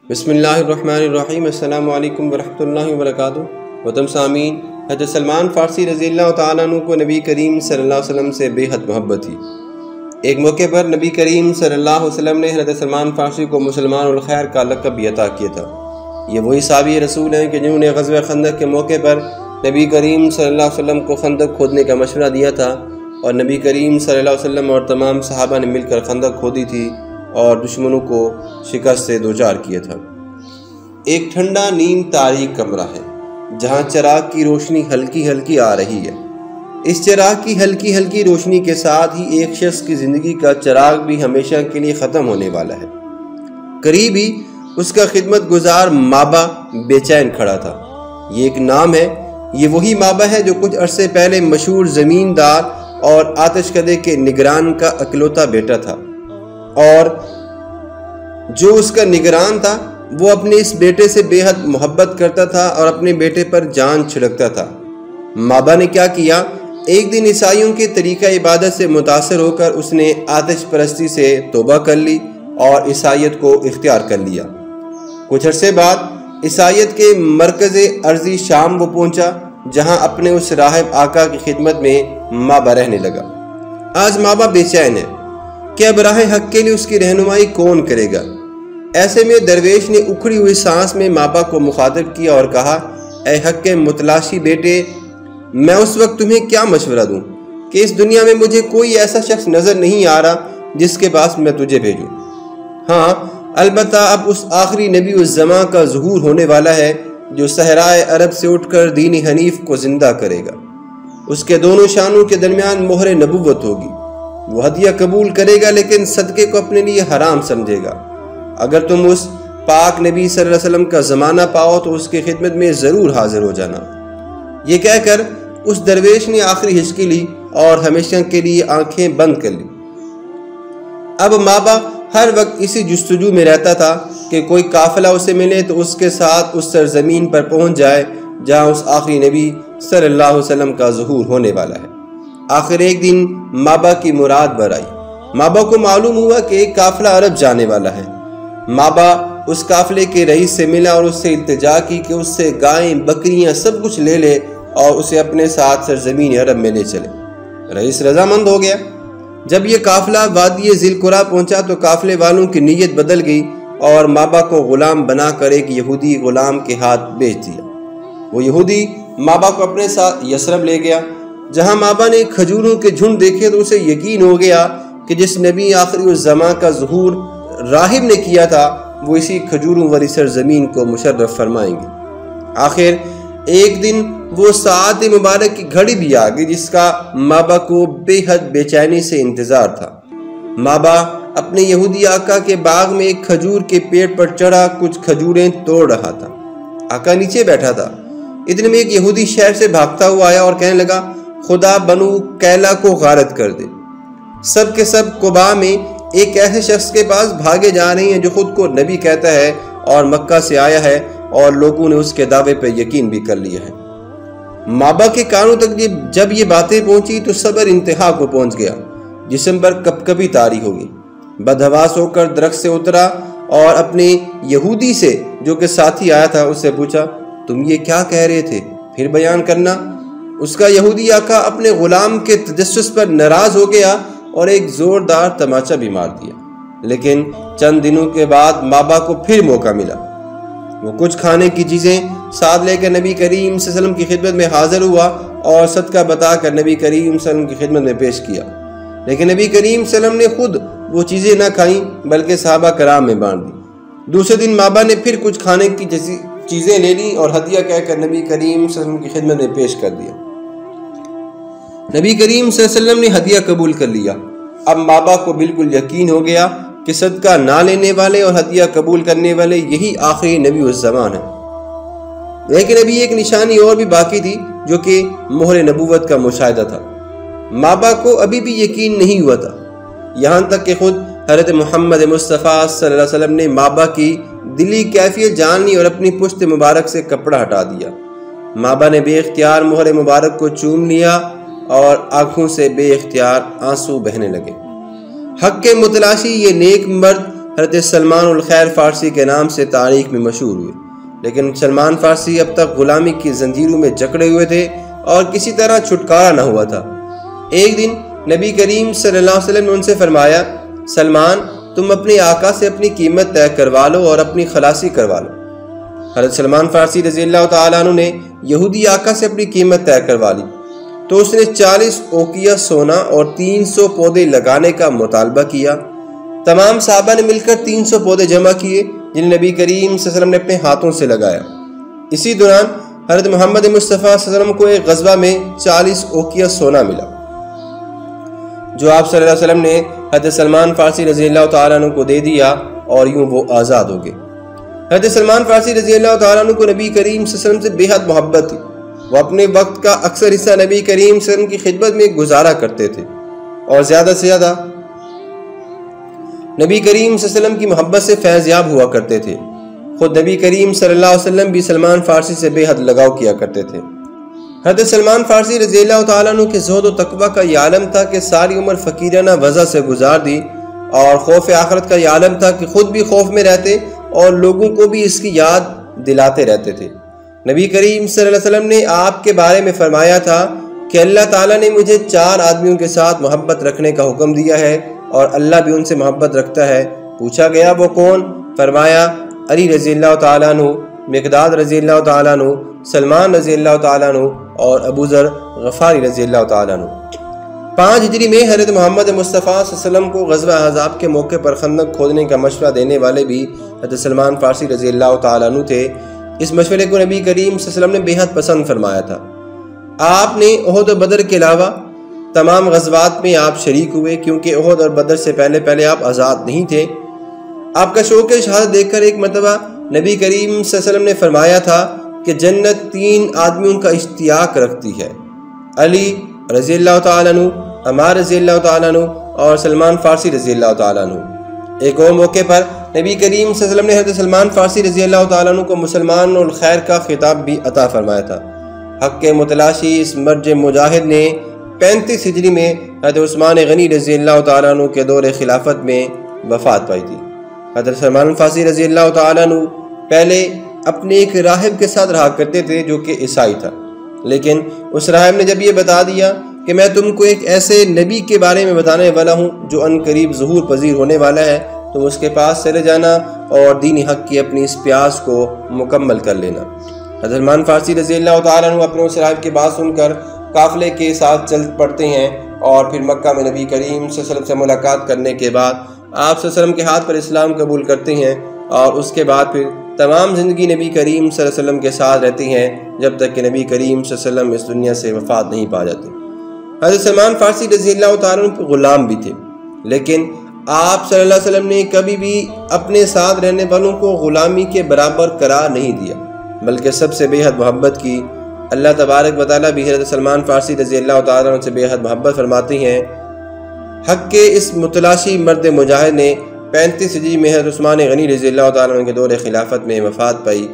بسم اللہ الرحمن الرحیم۔ السلام علیکم ورحمۃ اللہ وبرکاتہ۔ محترم سامعین، حضرت سلمان فارسی رضی اللہ تعالیٰ عنہ کو نبی کریم صلی اللہ علیہ وسلم سے بے حد محبت تھی۔ ایک موقع پر نبی کریم صلی اللہ علیہ وسلم نے حضرت سلمان فارسی کو مسلمان الخیر کا لقب بھی عطا کیا تھا۔ یہ وہی صحابی رسول ہیں کہ جنہوں نے غزوہ خندق کے موقع پر نبی کریم صلی اللہ علیہ وسلم کو خندق کھودنے کا مشورہ دیا تھا، اور نبی کریم صلی اللہ علیہ وسلم اور تمام صحابہ نے مل کر خندق کھودی تھی اور دشمنوں کو شکست سے دوچار کیا تھا۔ ایک ٹھنڈا نیم تاریک کمرہ ہے جہاں چراغ کی روشنی ہلکی ہلکی آ رہی ہے۔ اس چراغ کی ہلکی ہلکی روشنی کے ساتھ ہی ایک شخص کی زندگی کا چراغ بھی ہمیشہ کے لیے ختم ہونے والا ہے۔ قریب ہی اس کا خدمت گزار مابا بے چین کھڑا تھا۔ یہ ایک نام ہے، یہ وہی مابا ہے جو کچھ عرصے پہلے مشہور زمیندار اور آتش کدے کے نگران کا اکلوتا بیٹا تھا، اور جو اس کا نگران تھا وہ اپنے اس بیٹے سے بے حد محبت کرتا تھا اور اپنے بیٹے پر جان چھڑکتا تھا۔ مابا نے کیا کیا؟ ایک دن عیسائیوں کے طریقہ عبادت سے متاثر ہو کر اس نے آتش پرستی سے توبہ کر لی اور عیسائیت کو اختیار کر لیا۔ کچھ عرصے بعد عیسائیت کے مرکز ارضی شام وہ پہنچا، جہاں اپنے اس راہب آقا کی خدمت میں مابا رہنے لگا۔ آج مابا بے چین ہے کہ اب راہ حق کے لیے اس کی رہنمائی کون کرے گا۔ ایسے میں درویش نے اکھڑی ہوئی سانس میں مابا کو مخاطب کیا اور کہا، اے حق کے متلاشی بیٹے، میں اس وقت تمہیں کیا مشورہ دوں کہ اس دنیا میں مجھے کوئی ایسا شخص نظر نہیں آ رہا جس کے پاس میں تجھے بھیجوں۔ ہاں، البتہ اب اس آخری نبی الزماں کا ظہور ہونے والا ہے جو صحرائے عرب سے اٹھ کر دین حنیف کو زندہ کرے گا۔ اس کے دونوں شانوں کے درمیان مہر نبوت ہوگی۔ وہ ہدیہ قبول کرے گا لیکن صدقے کو اپنے لیے حرام سمجھے گا۔ اگر تم اس پاک نبی صلی اللہ علیہ وسلم کا زمانہ پاؤ تو اس کی خدمت میں ضرور حاضر ہو جانا۔ یہ کہہ کر اس درویش نے آخری ہچکی لی اور ہمیشہ کے لیے آنکھیں بند کر لی۔ اب مابا ہر وقت اسی جستجو میں رہتا تھا کہ کوئی قافلہ اسے ملے تو اس کے ساتھ اس سرزمین پر پہنچ جائے جہاں اس آخری نبی صلی اللہ علیہ وسلم کا ظہور ہونے والا ہے۔ آخر ایک دن مابا کی مراد بر آئی۔ مابا کو معلوم ہوا کہ ایک قافلہ عرب جانے والا ہے۔ مابا اس قافلے کے رئیس سے ملا اور اس سے التجا کی کہ اس سے گائیں بکریاں سب کچھ لے لے اور اسے اپنے ساتھ سرزمین عرب میں لے چلے۔ رئیس رضامند ہو گیا۔ جب یہ قافلہ وادی ذی القرا پہنچا تو قافلے والوں کی نیت بدل گئی اور مابا کو غلام بنا کر ایک یہودی غلام کے ہاتھ بیچ دیا۔ وہ یہودی مابا کو اپنے ساتھ یثرب لے گیا۔ جہاں مابا نے کھجوروں کے جھنڈ دیکھے تو اسے یقین ہو گیا کہ جس نبی آخری الزماں کا ظہور راہب نے کیا تھا وہ اسی کھجوروں والی سرزمین کو مشرف فرمائیں گے۔ آخر ایک دن وہ ساعت مبارک کی گھڑی بھی آ گئی جس کا مابا کو بے حد بے چینی سے انتظار تھا۔ مابا اپنے یہودی آقا کے باغ میں ایک کھجور کے پیڑ پر چڑھا کچھ کھجوریں توڑ رہا تھا۔ آقا نیچے بیٹھا تھا۔ اتنے میں ایک یہودی شہر سے بھاگتا ہوا آیا اور کہنے لگا، خدا بنو کیلا کو غارت کر دے۔ سب کے سب قباء میں ایک ایسے شخص کے پاس بھاگے جا رہے ہیں جو خود کو نبی کہتا ہے اور مکہ سے آیا ہے، اور لوگوں نے اس کے دعوے پر یقین بھی کر لیا ہے۔ مابا کے کانوں تک جب یہ باتیں پہنچی تو صبر انتہا کو پہنچ گیا۔ جسم پر کپکپی طاری ہوگی۔ بدحواس ہو کر درخت سے اترا اور اپنے یہودی سے جو کہ ساتھی آیا تھا اس سے پوچھا، تم یہ کیا کہہ رہے تھے؟ پھر بیان کرنا۔ اس کا یہودی آقا اپنے غلام کے تجسس پر ناراض ہو گیا اور ایک زوردار تماچا بھی مار دیا۔ لیکن چند دنوں کے بعد مابا کو پھر موقع ملا۔ وہ کچھ کھانے کی چیزیں ساتھ لے کر نبی کریم صلی اللہ علیہ وسلم کی خدمت میں حاضر ہوا اور صدقہ بتا کر نبی کریم صلی اللہ علیہ وسلم کی خدمت میں پیش کیا۔ لیکن نبی کریم صلی اللہ علیہ وسلم نے خود وہ چیزیں نہ کھائیں بلکہ صحابہ کرام میں بانٹ دی۔ دوسرے دن مابا نے پھر کچھ کھانے کی چیزیں لے لیں اور ہدیہ کہہ کر نبی کریم صلی اللہ علیہ وسلم کی خدمت میں پیش کر دیا۔ نبی کریم صلی اللہ علیہ وسلم نے ہدیہ قبول کر لیا۔ اب مابا کو بالکل یقین ہو گیا کہ صدقہ نہ لینے والے اور ہدیہ قبول کرنے والے یہی آخری نبی الزمان ہیں۔ لیکن ابھی ایک نشانی اور بھی باقی تھی جو کہ مہر نبوت کا مشاہدہ تھا۔ مابا کو ابھی بھی یقین نہیں ہوا تھا، یہاں تک کہ خود حضرت محمد مصطفیٰ صلی اللہ علیہ وسلم نے مابا کی دلی کیفیت جان لی اور اپنی پشت مبارک سے کپڑا ہٹا دیا۔ مابا نے بے اختیار مہر مبارک کو چوم لیا اور آنکھوں سے بے اختیار آنسو بہنے لگے۔ حق کے متلاشی یہ نیک مرد حضرت سلمان الخیر فارسی کے نام سے تاریخ میں مشہور ہوئے، لیکن سلمان فارسی اب تک غلامی کی زنجیروں میں جکڑے ہوئے تھے اور کسی طرح چھٹکارا نہ ہوا تھا۔ ایک دن نبی کریم صلی اللہ علیہ وسلم نے ان سے فرمایا، سلمان تم اپنے آقا سے اپنی قیمت طے کروا لو اور اپنی خلاصی کروا لو۔ حضرت سلمان فارسی رضی اللہ تعالیٰ عنہ نے یہودی آقا سے اپنی قیمت طے کروا لی تو اس نے 40 اوقیہ سونا اور 300 پودے لگانے کا مطالبہ کیا۔ تمام صحابہ نے مل کر 300 پودے جمع کیے جنہیں نبی کریم صلی اللہ علیہ وسلم نے اپنے ہاتھوں سے لگایا۔ اسی دوران حضرت محمد مصطفیٰ صلی اللہ علیہ وسلم کو ایک غزوہ میں 40 اوقیہ سونا ملا جو آپ صلی اللہ علیہ وسلم نے حضرت سلمان فارسی رضی اللہ تعالیٰ عنہ کو دے دیا اور یوں وہ آزاد ہو گئے۔ حضرت سلمان فارسی رضی اللہ تعالیٰ عنہ کو نبی کریم صلی اللہ علیہ وسلم سے بے حد محبت تھی۔ وہ اپنے وقت کا اکثر حصہ نبی کریم صلی اللہ علیہ وسلم کی خدمت میں گزارا کرتے تھے اور زیادہ سے زیادہ نبی کریم صلی اللہ علیہ وسلم کی محبت سے فیض یاب ہوا کرتے تھے۔ خود نبی کریم صلی اللہ علیہ وسلم بھی سلمان فارسی سے بے حد لگاؤ کیا کرتے تھے۔ حضرت سلمان فارسی رضی اللہ تعالیٰ عنہ کے زہد و تقویٰ کا یہ عالم تھا کہ ساری عمر فقیرانہ وضع سے گزار دی، اور خوف آخرت کا یہ عالم تھا کہ خود بھی خوف میں رہتے اور لوگوں کو بھی اس کی یاد دلاتے رہتے تھے۔ نبی کریم صلی اللہ علیہ وسلم نے آپ کے بارے میں فرمایا تھا کہ اللہ تعالیٰ نے مجھے 4 آدمیوں کے ساتھ محبت رکھنے کا حکم دیا ہے اور اللہ بھی ان سے محبت رکھتا ہے۔ پوچھا گیا وہ کون؟ فرمایا علی رضی اللہ تعالیٰ عنہ، مقداد رضی اللہ تعالیٰ عنہ، سلمان رضی اللہ تعالیٰ عنہ اور ابو ذر غفاری رضی اللہ تعالیٰ عنہ۔ 5 ہجری میں حضرت محمد مصطفیٰ صلی اللہ علیہ وسلم کو غزوہ احزاب کے موقع پر خندق کھودنے کا مشورہ دینے والے بھی حضرت سلمان فارسی رضی اللہ تعالیٰ عنہ تھے۔ اس مشورے کو نبی کریم صلی اللہ علیہ وسلم نے بے حد پسند فرمایا تھا۔ آپ نے احد و بدر کے علاوہ تمام غزوات میں آپ شریک ہوئے، کیونکہ احد اور بدر سے پہلے آپ آزاد نہیں تھے۔ آپ کا شوق شہادت دیکھ کر ایک مرتبہ نبی کریم صلی اللہ علیہ وسلم نے فرمایا تھا کہ جنت 3 آدمیوں کا اشتیاق رکھتی ہے، علی رضی اللہ تعالیٰ عنہ، عمار رضی اللہ تعالیٰ عنہ اور سلمان فارسی رضی اللہ تعالیٰ عنہ۔ ایک اور موقع پر نبی کریم صلی اللہ علیہ وسلم نے حضرت سلمان فارسی رضی اللہ تعالیٰ عنہ کو مسلمان الخیر کا خطاب بھی عطا فرمایا تھا۔ حق کے متلاشی اس مرج مجاہد نے 35 ہجری میں حضرت عثمان غنی رضی اللہ تعالیٰ عنہ کے دور خلافت میں وفات پائی تھی۔ حضرت سلمان فارسی رضی اللہ تعالیٰ عنہ پہلے اپنے ایک راہب کے ساتھ رہا کرتے تھے جو کہ عیسائی تھا، لیکن اس راہب نے جب یہ بتا دیا کہ میں تم کو ایک ایسے نبی کے بارے میں بتانے والا ہوں جو ان قریب ظہور پذیر ہونے والا ہے، تم اس کے پاس چلے جانا اور دین حق کی اپنی اس پیاس کو مکمل کر لینا۔ حضرت سلمان فارسی رضی اللہ تعالیٰ عنہ اپنے اس راہب کی بات سن کر قافلے کے ساتھ چل پڑتے ہیں اور پھر مکہ میں نبی کریم صلی اللہ علیہ وسلم سے ملاقات کرنے کے بعد آپ صلی اللہ علیہ وسلم کے ہاتھ پر اسلام قبول کرتے ہیں، اور اس کے بعد پھر تمام زندگی نبی کریم صلی اللہ علیہ وسلم کے ساتھ رہتی ہیں جب تک کہ نبی کریم صلی اللہ علیہ وسلم اس دنیا سے وفات نہیں پا جاتے۔ حضرت سلمان فارسی رضی اللہ تعالیٰ عنہ غلام بھی تھے، لیکن آپ صلی اللہ علیہ وسلم نے کبھی بھی اپنے ساتھ رہنے والوں کو غلامی کے برابر قرار نہیں دیا، بلکہ سب سے بے حد محبت کی۔ اللہ تبارک و تعالیٰ بھی حضرت سلمان فارسی رضی اللہ تعالیٰ عنہ سے بے حد محبت فرماتے ہیں۔ حق کے اس متلاشی مرد مجاہد نے 35 ہجری میں حضرت عثمان غنی رضی اللہ تعالیٰ عنہ کے دور خلافت میں وفات پائی۔